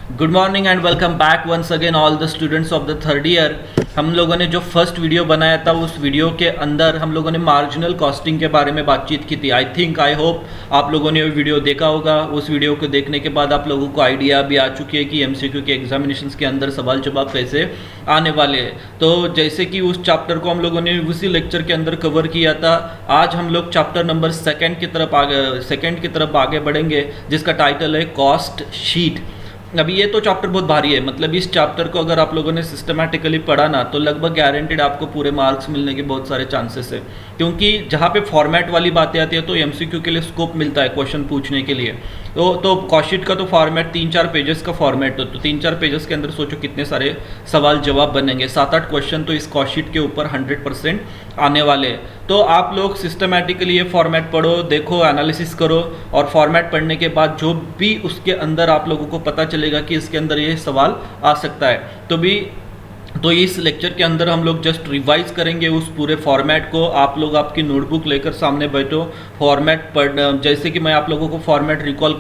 Good morning and welcome back once again all the students of the third year. हम लोगों ने जो first video बनाया था उस वीडियो के अंदर हम लोगों ने मार्जिनल कॉस्टिंग के बारे में बातचीत की थी। आई होप आप लोगों ने वो वीडियो देखा होगा। उस वीडियो को देखने के बाद आप लोगों को आइडिया भी आ चुकी है कि एमसीक्यू के एग्जामिनेशंस के अंदर सवाल जवाब कैसे आने वाले हैं। तो जैसे कि उस चैप्टर को हम लोगों ने उसी लेक्चर के अंदर कवर किया था, आज हम लोग चैप्टर नंबर सेकेंड की तरफ आगे बढ़ेंगे, जिसका टाइटल है कॉस्ट शीट। अभी ये तो चैप्टर बहुत भारी है, मतलब इस चैप्टर को अगर आप लोगों ने सिस्टमैटिकली पढ़ा ना तो लगभग गारंटेड आपको पूरे मार्क्स मिलने के बहुत सारे चांसेस है, क्योंकि जहाँ पे फॉर्मेट वाली बातें आती है तो एमसीक्यू के लिए स्कोप मिलता है क्वेश्चन पूछने के लिए। तो कॉस्ट शीट का तो फॉर्मेट 3-4 पेजेस का फॉर्मेट हो, तो 3-4 पेजेस के अंदर सोचो कितने सारे सवाल जवाब बनेंगे। 7-8 क्वेश्चन तो इस कॉस्ट शीट के ऊपर 100% आने वाले हैं। तो आप लोग सिस्टमैटिकली ये फॉर्मेट पढ़ो, देखो, एनालिसिस करो, और फॉर्मेट पढ़ने के बाद जो भी उसके अंदर आप लोगों को पता चलेगा कि इसके अंदर ये सवाल आ सकता है, तो इस लेक्चर के अंदर हम लोग जस्ट रिवाइज करेंगे उस पूरे फॉर्मेट को। आप लोग आपकी नोटबुक लेकर सामने बैठो, फॉर्मेट पढ़, जैसे कि मैं आप लोगों को फॉर्मेट रिकॉल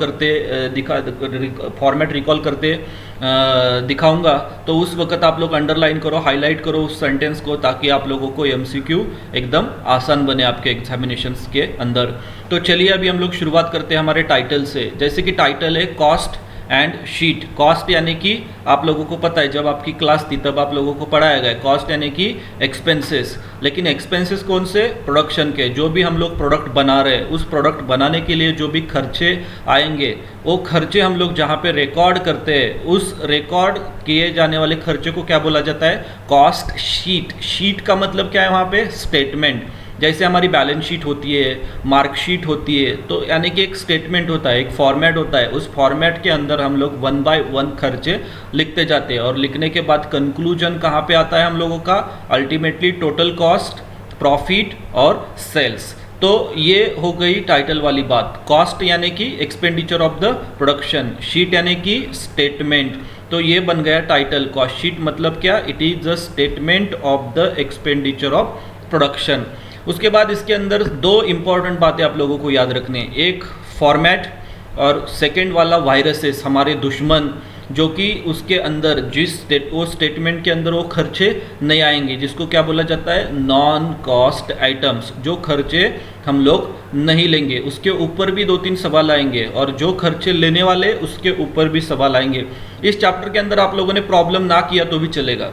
करते दिखाऊंगा, तो उस वक्त आप लोग अंडरलाइन करो, हाईलाइट करो उस सेंटेंस को, ताकि आप लोगों को एमसीक्यू एकदम आसान बने आपके एग्जामिनेशंस के अंदर। तो चलिए अभी हम लोग शुरुआत करते हैं हमारे टाइटल से। जैसे कि टाइटल है कॉस्ट एंड शीट। कॉस्ट यानी कि आप लोगों को पता है, जब आपकी क्लास थी तब आप लोगों को पढ़ाया गया, कॉस्ट यानी कि एक्सपेंसेस। लेकिन एक्सपेंसेस कौन से? प्रोडक्शन के। जो भी हम लोग प्रोडक्ट बना रहे हैं, उस प्रोडक्ट बनाने के लिए जो भी खर्चे आएंगे, वो खर्चे हम लोग जहाँ पे रिकॉर्ड करते हैं, उस रिकॉर्ड किए जाने वाले खर्चे को क्या बोला जाता है? Cost sheet. शीट का मतलब क्या है वहाँ पे? स्टेटमेंट। जैसे हमारी बैलेंस शीट होती है, मार्कशीट होती है, तो यानी कि एक स्टेटमेंट होता है, एक फॉर्मेट होता है। उस फॉर्मेट के अंदर हम लोग 1 बाय 1 खर्चे लिखते जाते हैं, और लिखने के बाद कंक्लूजन कहाँ पे आता है हम लोगों का? अल्टीमेटली टोटल कॉस्ट, प्रॉफिट और सेल्स। तो ये हो गई टाइटल वाली बात। कॉस्ट यानी कि expenditure of the production, sheet यानी कि स्टेटमेंट। तो ये बन गया टाइटल। कॉस्ट शीट मतलब क्या? It is the statement of the expenditure of production. उसके बाद इसके अंदर 2 इंपॉर्टेंट बातें आप लोगों को याद रखनी है, एक फॉर्मेट और सेकंड वाला वायरसेस, हमारे दुश्मन, जो कि उसके अंदर वो स्टेटमेंट के अंदर वो खर्चे नहीं आएंगे, जिसको क्या बोला जाता है? Non cost items. जो खर्चे हम लोग नहीं लेंगे उसके ऊपर भी 2-3 सवाल आएंगे, और जो खर्चे लेने वाले उसके ऊपर भी सवाल आएंगे। इस चैप्टर के अंदर आप लोगों ने प्रॉब्लम ना किया तो भी चलेगा,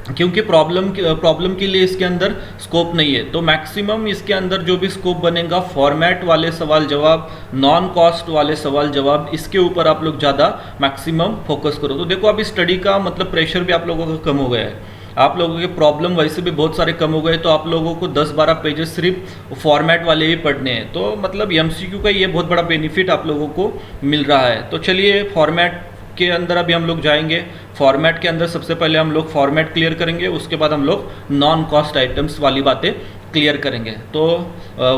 क्योंकि प्रॉब्लम के लिए इसके अंदर स्कोप नहीं है। तो मैक्सिमम इसके अंदर जो भी स्कोप बनेगा, फॉर्मेट वाले सवाल जवाब, नॉन कॉस्ट वाले सवाल जवाब, इसके ऊपर आप लोग ज़्यादा मैक्सिमम फोकस करो। तो देखो, अभी स्टडी का मतलब प्रेशर भी आप लोगों का कम हो गया है, आप लोगों के प्रॉब्लम वैसे भी बहुत सारे कम हो गए, तो आप लोगों को 10-12 पेजेस सिर्फ फॉर्मेट वाले ही पढ़ने हैं। तो मतलब एमसीक्यू का ये बहुत बड़ा बेनिफिट आप लोगों को मिल रहा है। तो चलिए फॉर्मेट के अंदर अभी हम लोग जाएंगे। फॉर्मेट के अंदर सबसे पहले हम लोग फॉर्मेट क्लियर करेंगे, उसके बाद हम लोग नॉन कॉस्ट आइटम्स वाली बातें क्लियर करेंगे। तो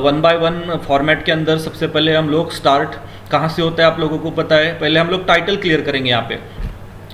1 बाय 1 फॉर्मेट के अंदर सबसे पहले हम लोग स्टार्ट कहाँ से होता है आप लोगों को पता है। पहले हम लोग टाइटल क्लियर करेंगे। यहाँ पे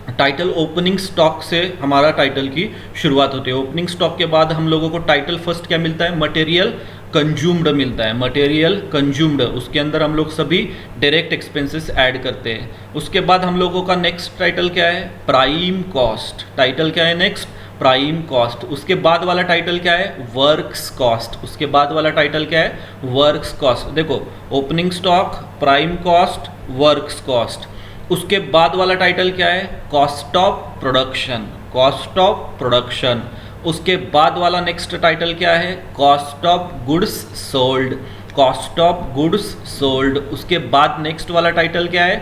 टाइटल, ओपनिंग स्टॉक से हमारा टाइटल की शुरुआत होती है। ओपनिंग स्टॉक के बाद हम लोगों को टाइटल फर्स्ट क्या मिलता है? मटेरियल कंज्यूम्ड मिलता है, मटेरियल कंज्यूम्ड। उसके अंदर हम लोग सभी डायरेक्ट एक्सपेंसेस ऐड करते हैं। उसके बाद हम लोगों का नेक्स्ट टाइटल क्या है? Prime cost. टाइटल क्या है नेक्स्ट? Prime cost. उसके बाद वाला टाइटल क्या है? Works cost. उसके बाद वाला टाइटल क्या है? Works cost. देखो, opening stock, prime cost, works cost. उसके बाद वाला टाइटल क्या है? Cost of production, cost of production. उसके बाद वाला नेक्स्ट टाइटल क्या है? Cost of goods sold, cost of goods sold. उसके बाद नेक्स्ट वाला टाइटल क्या है?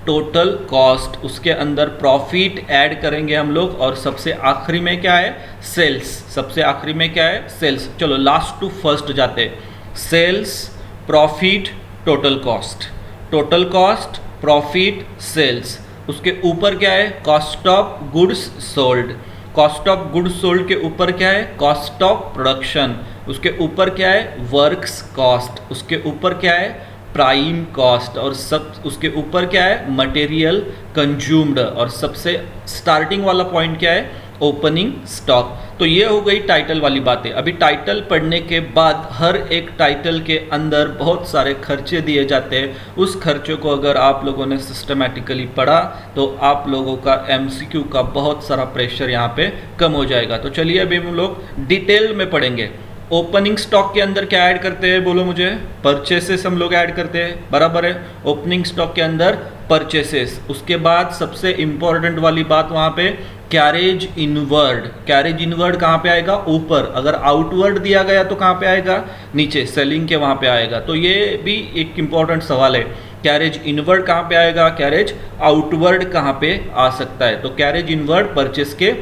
Total cost. उसके अंदर प्रॉफिट ऐड करेंगे हम लोग, और सबसे आखिरी में क्या है? सेल्स। सबसे आखिरी में क्या है? सेल्स। चलो लास्ट टू फर्स्ट जाते हैं। Sales, profit, total cost. Total cost, profit, sales. उसके ऊपर क्या है? Cost of goods sold. Cost of goods sold के ऊपर क्या है? Cost of production. उसके ऊपर क्या है? Works cost. उसके ऊपर क्या है? Prime cost. और सब उसके ऊपर क्या है? Material consumed. और सबसे स्टार्टिंग वाला पॉइंट क्या है? Opening stock. तो ये हो गई टाइटल वाली बातें। अभी टाइटल पढ़ने के बाद हर एक टाइटल के अंदर बहुत सारे खर्चे दिए जाते हैं। उस खर्चों को अगर आप लोगों ने सिस्टमैटिकली पढ़ा तो आप लोगों का एमसीक्यू का बहुत सारा प्रेशर यहाँ पे कम हो जाएगा। तो चलिए अभी हम लोग डिटेल में पढ़ेंगे। ओपनिंग स्टॉक के अंदर क्या ऐड करते हैं बोलो मुझे? परचेसेस हम लोग ऐड करते हैं, बराबर है। ओपनिंग स्टॉक के अंदर परचेसेस, उसके बाद सबसे इंपॉर्टेंट वाली बात वहाँ पे कैरेज इनवर्ड। कैरेज इनवर्ड कहाँ पे आएगा? ऊपर। अगर आउटवर्ड दिया गया तो कहाँ पे आएगा? नीचे, सेलिंग के वहाँ पे आएगा। तो ये भी एक इंपॉर्टेंट सवाल है। कैरेज इनवर्ड कहाँ पे आएगा? कैरेज आउटवर्ड कहाँ पे आ सकता है? तो कैरेज इनवर्ड परचेस के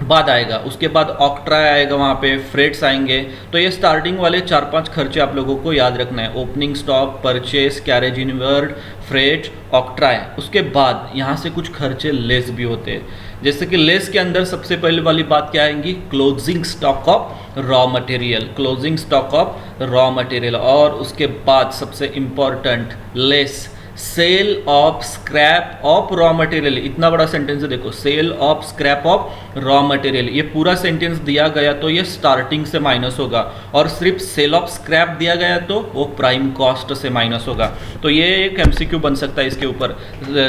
बाद आएगा। उसके बाद ऑक्ट्रा आएगा, वहाँ पे फ्रेट्स आएंगे। तो ये स्टार्टिंग वाले 4-5 खर्चे आप लोगों को याद रखना है। Opening stock, purchase, carriage inward, freight, ऑक्ट्रा है। उसके बाद यहाँ से कुछ खर्चे लेस भी होते हैं। जैसे कि लेस के अंदर सबसे पहले वाली बात क्या आएंगी? Closing stock of raw material. Closing stock of raw material. और उसके बाद सबसे important less sale of scrap of raw material. इतना बड़ा सेंटेंस है, देखो, sale of scrap of raw material. ये पूरा सेंटेंस दिया गया तो ये स्टार्टिंग से माइनस होगा, और सिर्फ सेल ऑफ स्क्रैप दिया गया तो वो प्राइम कॉस्ट से माइनस होगा। तो ये एक एमसीक्यू बन सकता है इसके ऊपर,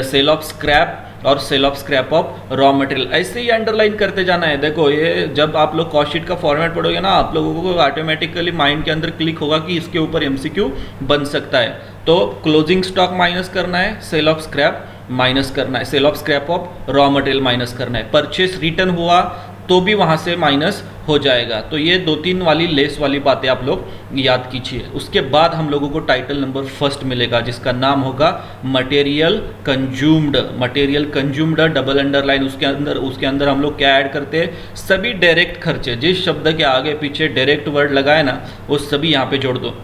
सेल ऑफ स्क्रैप और sale of scrap of raw material. ऐसे ही अंडरलाइन करते जाना है। देखो, ये जब आप लोग कॉस्ट शीट का फॉर्मेट पढ़ोगे ना, आप लोगों को ऑटोमेटिकली माइंड के अंदर क्लिक होगा कि इसके ऊपर एमसीक्यू बन सकता है। तो क्लोजिंग स्टॉक माइनस करना है, सेल ऑफ स्क्रैप माइनस करना है, sale of scrap of raw material minus करना है। परचेस रिटर्न हुआ तो भी वहाँ से माइनस हो जाएगा। तो ये 2-3 वाली लेस वाली बातें आप लोग याद कीजिए। उसके बाद हम लोगों को टाइटल नंबर फर्स्ट मिलेगा, जिसका नाम होगा material consumed. Material consumed, double underline, उसके अंदर हम लोग क्या ऐड करते हैं? सभी डायरेक्ट खर्चे। जिस शब्द के आगे पीछे डायरेक्ट वर्ड लगाए ना, वो सभी यहाँ पे जोड़ दो।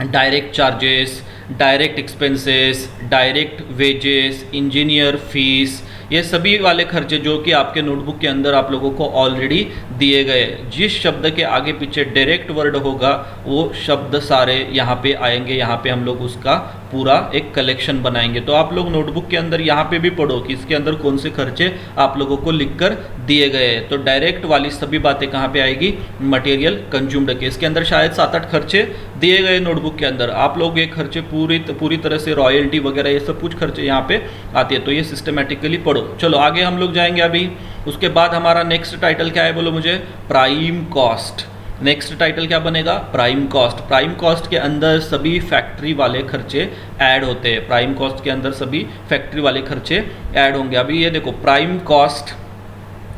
Direct charges, direct expenses, direct wages, engineer fees, ये सभी वाले खर्चे जो कि आपके नोटबुक के अंदर आप लोगों को ऑलरेडी दिए गए। जिस शब्द के आगे पीछे डायरेक्ट वर्ड होगा वो शब्द सारे यहाँ पे आएंगे। यहाँ पे हम लोग उसका पूरा एक कलेक्शन बनाएंगे। तो आप लोग नोटबुक के अंदर यहाँ पे भी पढ़ो कि इसके अंदर कौन से खर्चे आप लोगों को लिखकर दिए गए हैं। तो डायरेक्ट वाली सभी बातें कहाँ पे आएगी? मटेरियल कंज्यूम्ड के। इसके अंदर शायद 7-8 खर्चे दिए गए नोटबुक के अंदर। आप लोग ये खर्चे पूरी तरह से रॉयल्टी वगैरह ये सब कुछ खर्चे यहाँ पे आते हैं। तो ये सिस्टमेटिकली पढ़ो। चलो आगे हम लोग जाएंगे अभी। उसके बाद हमारा नेक्स्ट टाइटल क्या है बोलो मुझे? Prime cost. नेक्स्ट टाइटल क्या बनेगा? Prime cost. प्राइम कॉस्ट के अंदर सभी फैक्ट्री वाले खर्चे ऐड होते हैं। प्राइम कॉस्ट के अंदर सभी फैक्ट्री वाले खर्चे ऐड होंगे। अभी ये देखो, प्राइम कॉस्ट,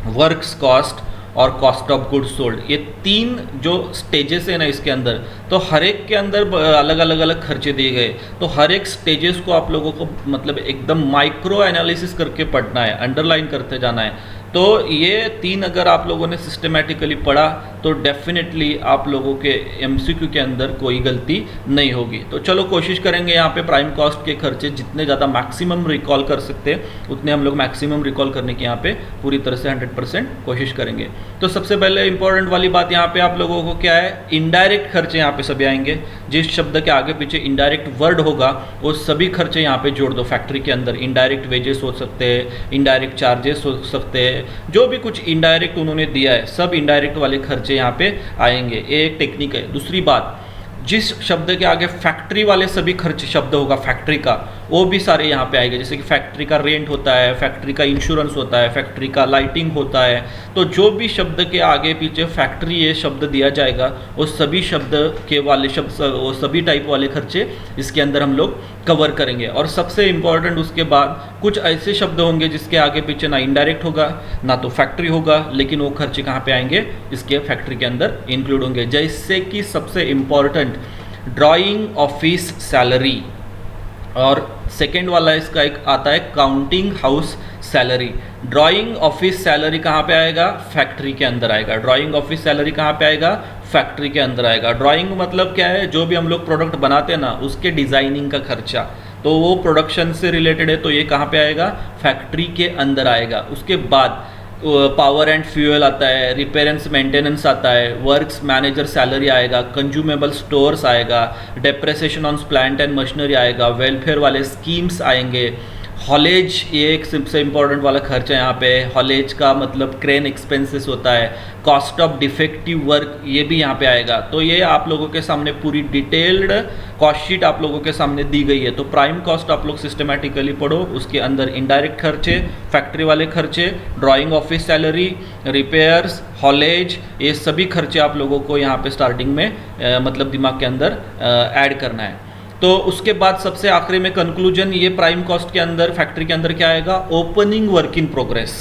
वर्क्स कॉस्ट और कॉस्ट ऑफ गुड्स सोल्ड, ये 3 जो स्टेजेस है ना इसके अंदर, तो हर एक के अंदर अलग खर्चे दिए गए। तो हर एक स्टेजेस को आप लोगों को मतलब एकदम माइक्रो एनालिसिस करके पढ़ना है, अंडरलाइन करते जाना है। तो ये 3 अगर आप लोगों ने सिस्टमेटिकली पढ़ा तो डेफिनेटली आप लोगों के एमसीक्यू के अंदर कोई गलती नहीं होगी। तो चलो कोशिश करेंगे यहाँ पे प्राइम कॉस्ट के खर्चे जितने ज़्यादा मैक्सिमम रिकॉल कर सकते हैं उतने हम लोग मैक्सिमम रिकॉल करने की यहाँ पे पूरी तरह से 100% कोशिश करेंगे। तो सबसे पहले इंपॉर्टेंट वाली बात यहाँ पे आप लोगों को क्या है? इनडायरेक्ट खर्चे यहाँ पे सभी आएंगे। जिस शब्द के आगे पीछे इनडायरेक्ट वर्ड होगा वो सभी खर्चे यहाँ पे जोड़ दो फैक्ट्री के अंदर। इनडायरेक्ट वेजेस हो सकते हैं, इनडायरेक्ट चार्जेस हो सकते हैं, जो भी कुछ इनडायरेक्ट उन्होंने दिया है सब इनडायरेक्ट वाले खर्चे यहाँ पे आएंगे। ये एक टेक्निक है। दूसरी बात, जिस शब्द के आगे फैक्ट्री वाले सभी खर्च शब्द होगा फैक्ट्री का, वो भी सारे यहाँ पे आएंगे। जैसे कि फैक्ट्री का रेंट होता है, फैक्ट्री का इंश्योरेंस होता है, फैक्ट्री का लाइटिंग होता है। तो जो भी शब्द के आगे पीछे फैक्ट्री ये शब्द दिया जाएगा वो सभी शब्द के वाले शब्द, वो सभी टाइप वाले खर्चे इसके अंदर हम लोग कवर करेंगे। और सबसे इम्पॉर्टेंट उसके बाद कुछ ऐसे शब्द होंगे जिसके आगे पीछे ना इनडायरेक्ट होगा ना तो फैक्ट्री होगा, लेकिन वो खर्चे कहाँ पे आएंगे? इसके फैक्ट्री के अंदर इंक्लूड होंगे। जैसे कि सबसे इम्पॉर्टेंट ड्राइंग ऑफिस सैलरी, और सेकेंड वाला इसका एक आता है counting house salary. Drawing office salary कहाँ पे आएगा? फैक्ट्री के अंदर आएगा। ड्राइंग ऑफिस सैलरी कहाँ पे आएगा? फैक्ट्री के अंदर आएगा। ड्राइंग मतलब क्या है? जो भी हम लोग प्रोडक्ट बनाते हैं ना उसके डिज़ाइनिंग का खर्चा, तो वो प्रोडक्शन से रिलेटेड है, तो ये कहाँ पे आएगा? फैक्ट्री के अंदर आएगा। उसके बाद पावर एंड फ्यूल आता है, रिपेयर एंड मेंटेनेंस आता है, वर्क्स मैनेजर सैलरी आएगा, कंज्यूमेबल स्टोर्स आएगा, depreciation on plant and machinery आएगा, वेलफेयर वाले स्कीम्स आएंगे, हॉलेज ये एक सबसे इम्पोर्टेंट वाला खर्चा है यहाँ पे। हॉलेज का मतलब क्रेन एक्सपेंसेस होता है। कॉस्ट ऑफ डिफेक्टिव वर्क ये भी यहाँ पे आएगा। तो ये आप लोगों के सामने पूरी डिटेल्ड कॉस्ट शीट आप लोगों के सामने दी गई है। तो प्राइम कॉस्ट आप लोग सिस्टमैटिकली पढ़ो, उसके अंदर इनडायरेक्ट खर्चे, फैक्ट्री वाले खर्चे, drawing office salary, repairs, haulage, ये सभी खर्चे आप लोगों को यहाँ पे स्टार्टिंग में मतलब दिमाग के अंदर ऐड करना है। तो उसके बाद सबसे आखिरी में कंक्लूजन, ये प्राइम कॉस्ट के अंदर फैक्ट्री के अंदर क्या आएगा, ओपनिंग वर्क इन प्रोग्रेस।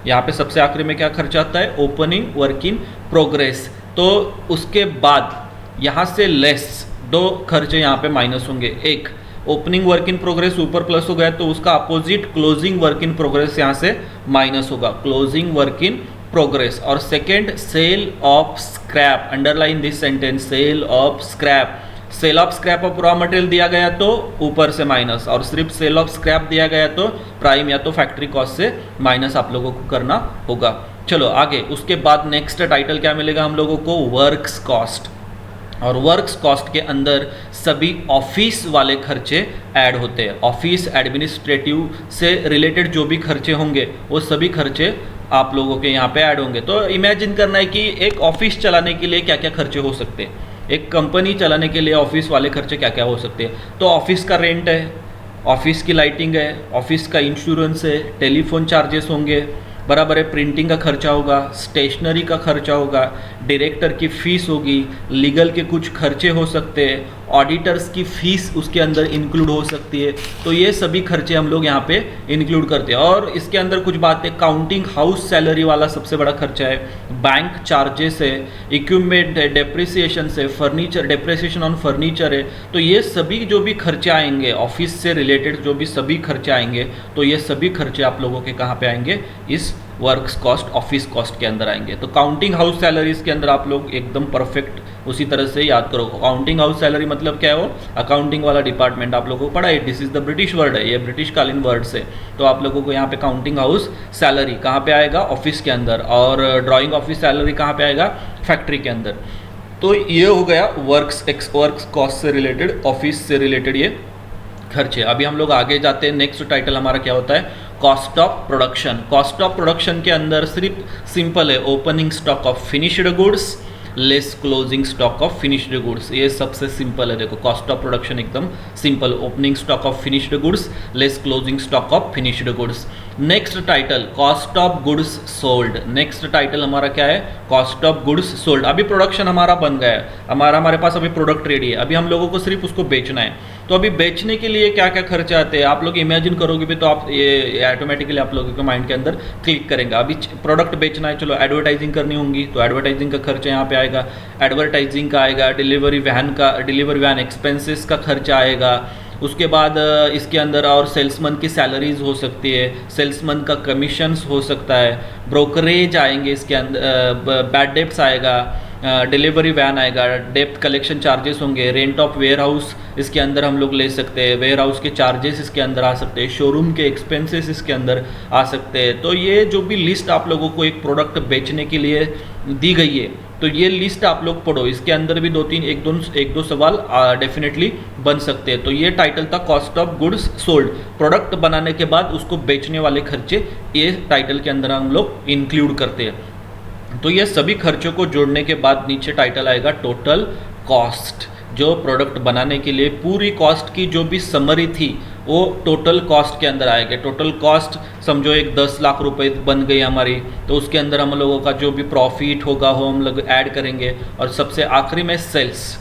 यहाँ पे सबसे आखिरी में क्या खर्चा आता है, ओपनिंग वर्क इन प्रोग्रेस। तो उसके बाद यहाँ से लेस दो खर्चे यहाँ पे माइनस होंगे। एक ओपनिंग वर्क इन प्रोग्रेस ऊपर प्लस हो गया तो उसका opposite closing work in progress यहाँ से माइनस होगा, क्लोजिंग वर्क इन प्रोग्रेस। और second sale of scrap, underline this sentence, sale of scrap. Sale of scrap of raw material दिया गया तो ऊपर से माइनस, और सिर्फ सेल ऑफ स्क्रैप दिया गया तो प्राइम या तो फैक्ट्री कॉस्ट से माइनस आप लोगों को करना होगा। चलो आगे, उसके बाद नेक्स्ट टाइटल क्या मिलेगा हम लोगों को, वर्क्स कॉस्ट। और वर्क्स कॉस्ट के अंदर सभी ऑफिस वाले खर्चे ऐड होते हैं। ऑफिस एडमिनिस्ट्रेटिव से रिलेटेड जो भी खर्चे होंगे वो सभी खर्चे आप लोगों के यहाँ पे ऐड होंगे। तो इमेजिन करना है कि एक ऑफिस चलाने के लिए क्या क्या खर्चे हो सकते हैं, एक कंपनी चलाने के लिए ऑफिस वाले खर्चे क्या क्या हो सकते हैं। तो ऑफिस का रेंट है, ऑफिस की लाइटिंग है, ऑफिस का इंश्योरेंस है, टेलीफोन चार्जेस होंगे, बराबर है, प्रिंटिंग का खर्चा होगा, स्टेशनरी का खर्चा होगा, डायरेक्टर की फ़ीस होगी, लीगल के कुछ खर्चे हो सकते हैं, ऑडिटर्स की फ़ीस उसके अंदर इंक्लूड हो सकती है। तो ये सभी खर्चे हम लोग यहाँ पे इंक्लूड करते हैं। और इसके अंदर कुछ बातें, काउंटिंग हाउस सैलरी वाला सबसे बड़ा खर्चा है, बैंक चार्जेस है, इक्विपमेंट है, डेप्रिसिएशन है, फर्नीचर, डेप्रिसिएशन ऑन फर्नीचर है। तो ये सभी जो भी खर्चे आएंगे ऑफिस से रिलेटेड, जो भी सभी खर्चे आएंगे, तो ये सभी खर्चे आप लोगों के कहाँ पे आएंगे, इस वर्क्स कॉस्ट, ऑफिस कॉस्ट के अंदर आएंगे। तो काउंटिंग हाउस सैलरीज के अंदर आप लोग एकदम परफेक्ट उसी तरह से याद करो। काउंटिंग हाउस सैलरी मतलब क्या है, वो अकाउंटिंग वाला डिपार्टमेंट आप लोगों को पढ़ा है, this is the British word है, ये ब्रिटिश कालीन वर्ड्स है। तो आप लोगों को यहाँ पे काउंटिंग हाउस सैलरी कहाँ पे आएगा, ऑफिस के अंदर, और ड्राइंग ऑफिस सैलरी कहाँ पे आएगा, फैक्ट्री के अंदर। तो ये हो गया वर्क्स कॉस्ट से रिलेटेड, ऑफिस से रिलेटेड ये खर्चे। अभी हम लोग आगे जाते हैं, नेक्स्ट टाइटल हमारा क्या होता है, cost of production. Cost of production के अंदर सिर्फ सिंपल है, opening stock of finished goods less closing stock of finished goods. ये सबसे सिंपल है, देखो कॉस्ट ऑफ प्रोडक्शन एकदम simple, opening stock of finished goods less closing stock of finished goods. Next title cost of goods sold. Next title हमारा क्या है, cost of goods sold. अभी production हमारा बन गया है, हमारे पास अभी प्रोडक्ट रेडी है, अभी हम लोगों को सिर्फ उसको बेचना है। तो अभी बेचने के लिए क्या क्या खर्चे आते हैं आप लोग इमेजिन करोगे भी, तो आप ये ऑटोमेटिकली आप लोगों के माइंड के अंदर क्लिक करेंगे। अभी प्रोडक्ट बेचना है, चलो एडवर्टाइजिंग करनी होंगी, तो एडवर्टाइजिंग का खर्चा यहाँ पे आएगा, एडवर्टाइजिंग का आएगा, डिलीवरी वैन एक्सपेंसेस का खर्चा आएगा। उसके बाद इसके अंदर और सेल्समैन की सैलरीज हो सकती है, सेल्समैन का कमीशंस हो सकता है, ब्रोकरेज आएंगे इसके अंदर, बैड डेप्स आएगा, डिलीवरी वैन आएगा, डेप्थ कलेक्शन चार्जेस होंगे, रेंट ऑफ वेयर हाउस इसके अंदर हम लोग ले सकते हैं, वेयर हाउस के चार्जेस इसके अंदर आ सकते हैं, शोरूम के एक्सपेंसेस इसके अंदर आ सकते हैं। तो ये जो भी लिस्ट आप लोगों को एक प्रोडक्ट बेचने के लिए दी गई है, तो ये लिस्ट आप लोग पढ़ो, इसके अंदर भी एक दो सवाल डेफिनेटली बन सकते हैं। तो ये टाइटल था cost of goods sold. Product बनाने के बाद उसको बेचने वाले खर्चे ये टाइटल के अंदर हम लोग इंक्लूड करते हैं। तो ये सभी खर्चों को जोड़ने के बाद नीचे टाइटल आएगा टोटल कॉस्ट। जो प्रोडक्ट बनाने के लिए पूरी कॉस्ट की जो भी समरी थी वो टोटल कॉस्ट के अंदर आएगा। टोटल कॉस्ट समझो एक 10 लाख रुपए बन गई हमारी, तो उसके अंदर हम लोगों का जो भी प्रॉफिट होगा वो हम लोग ऐड करेंगे। और सबसे आखिरी में सेल्स,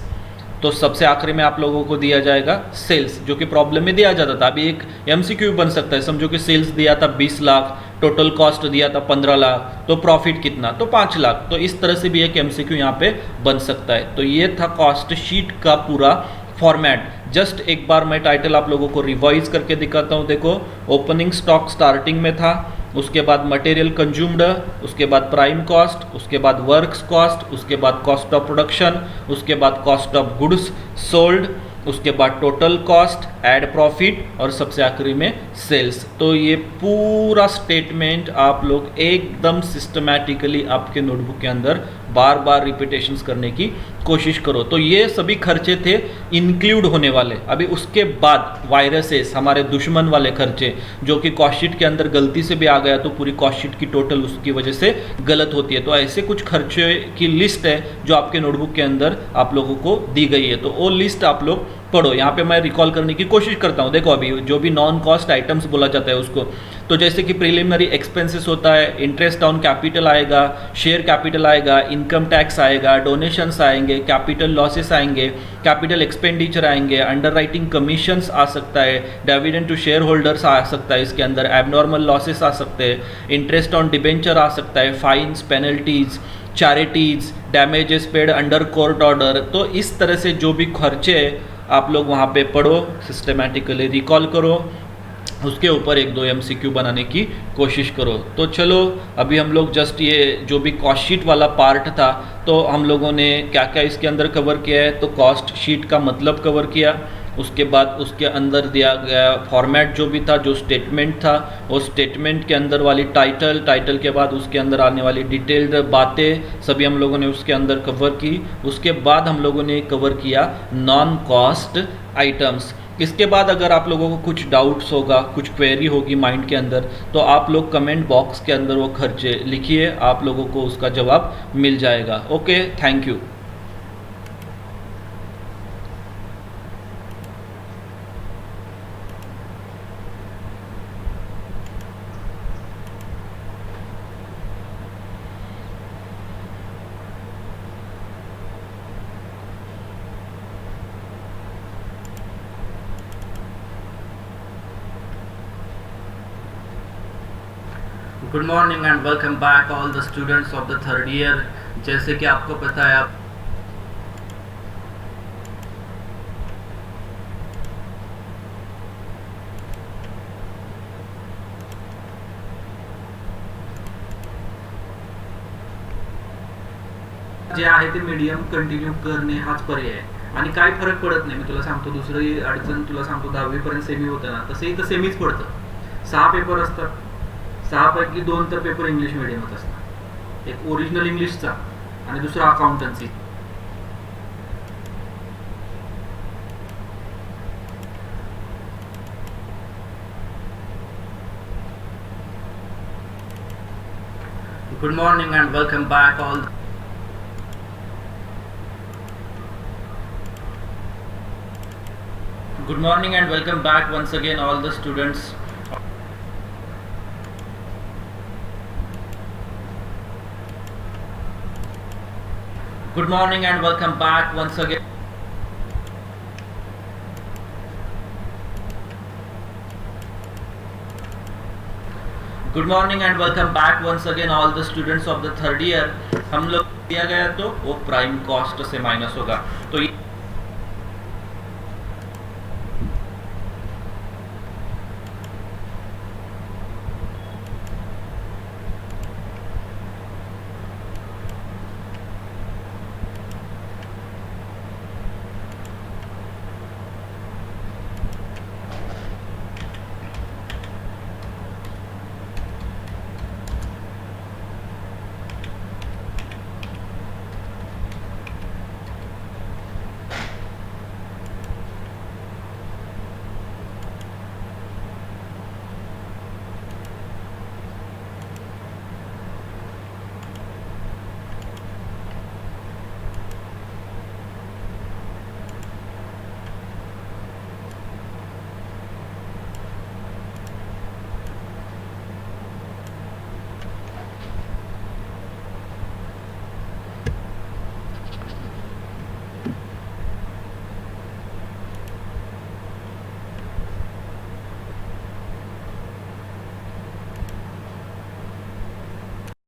तो सबसे आखिरी में आप लोगों को दिया जाएगा सेल्स, जो कि प्रॉब्लम में दिया जाता था। अभी एक एमसीक्यू बन सकता है, समझो कि सेल्स दिया था 20 लाख, टोटल कॉस्ट दिया था 15 लाख, तो प्रॉफिट कितना, तो 5 लाख। तो इस तरह से भी एक एमसीक्यू यहाँ पे बन सकता है। तो ये था कॉस्ट शीट का पूरा फॉर्मेट। जस्ट एक बार मैं टाइटल आप लोगों को रिवाइज करके दिखाता हूँ। देखो, ओपनिंग स्टॉक स्टार्टिंग में था, उसके बाद मटेरियल कंज्यूम्ड, उसके बाद प्राइम कॉस्ट, उसके बाद वर्क्स कॉस्ट, उसके बाद कॉस्ट ऑफ प्रोडक्शन, उसके बाद कॉस्ट ऑफ गुड्स सोल्ड, उसके बाद टोटल कॉस्ट, एड प्रॉफिट, और सबसे आखिरी में सेल्स। तो ये पूरा स्टेटमेंट आप लोग एकदम सिस्टमैटिकली आपके नोटबुक के अंदर बार बार रिपीटेशंस करने की कोशिश करो। तो ये सभी खर्चे थे इंक्लूड होने वाले। अभी उसके बाद वायरसेस, हमारे दुश्मन वाले खर्चे, जो कि कॉस्ट शीट के अंदर गलती से भी आ गया तो पूरी कॉस्ट शीट की टोटल उसकी वजह से गलत होती है। तो ऐसे कुछ खर्चे की लिस्ट है जो आपके नोटबुक के अंदर आप लोगों को दी गई है, तो वो लिस्ट आप लोग पढ़ो। यहाँ पे मैं रिकॉल करने की कोशिश करता हूँ। देखो अभी जो भी नॉन कॉस्ट आइटम्स बोला जाता है उसको, तो जैसे कि प्रिलिमिनरी एक्सपेंसेस होता है, इंटरेस्ट ऑन कैपिटल आएगा, शेयर कैपिटल आएगा, इनकम टैक्स आएगा, डोनेशंस आएंगे, कैपिटल लॉसेस आएंगे, कैपिटल एक्सपेंडिचर आएंगे, अंडर राइटिंग कमीशंस आ सकता है, डिविडेंड टू शेयर होल्डर्स आ सकता है, इसके अंदर एबनॉर्मल लॉसेस आ सकते हैं, इंटरेस्ट ऑन डिबेंचर आ सकता है, fines, penalties, charities, damages paid under court order. तो इस तरह से जो भी खर्चे आप लोग वहाँ पे पढ़ो, सिस्टमैटिकली रिकॉल करो, उसके ऊपर एक दो MCQ बनाने की कोशिश करो। तो चलो अभी हम लोग जस्ट ये जो भी कॉस्ट शीट वाला पार्ट था, तो हम लोगों ने क्या क्या इसके अंदर कवर किया है। तो कॉस्ट शीट का मतलब कवर किया, उसके बाद उसके अंदर दिया गया फॉर्मेट जो भी था, जो स्टेटमेंट था, वो स्टेटमेंट के अंदर वाली टाइटल के बाद उसके अंदर आने वाली डिटेल्ड बातें सभी हम लोगों ने उसके अंदर कवर की। उसके बाद हम लोगों ने कवर किया नॉन कॉस्ट आइटम्स। इसके बाद अगर आप लोगों को कुछ डाउट्स होगा, कुछ क्वेरी होगी माइंड के अंदर, तो आप लोग कमेंट बॉक्स के अंदर वो खर्चे लिखिए, आप लोगों को उसका जवाब मिल जाएगा। Okay, thank you. Good morning and welcome back all the students of the third year. जैसे कि आपको पता है, आप जे आहे ते मीडियम कंटिन्यू करणे हाच पर्याय आहे। आणि काय फरक पडत नाही, मी तुला सांगतो। दुसरी अडचण तुला सांगतो, 10वी पर्यंत सेमी होतं ना, तसंही तर सेमीच पडतं। 6 पेपर असतात, 6 पैकी 2 तर पेपर इंग्लिश मिडियमच असतात, एक ओरिजिनल इंग्लिशचा आणि दुसरा accountancy. Good morning and welcome back all Good morning and welcome back once again all the students. Good morning and welcome back once again. Good morning and welcome back once again all the students of the third year. हम लोग दिया गया तो वो prime cost से minus होगा, तो ये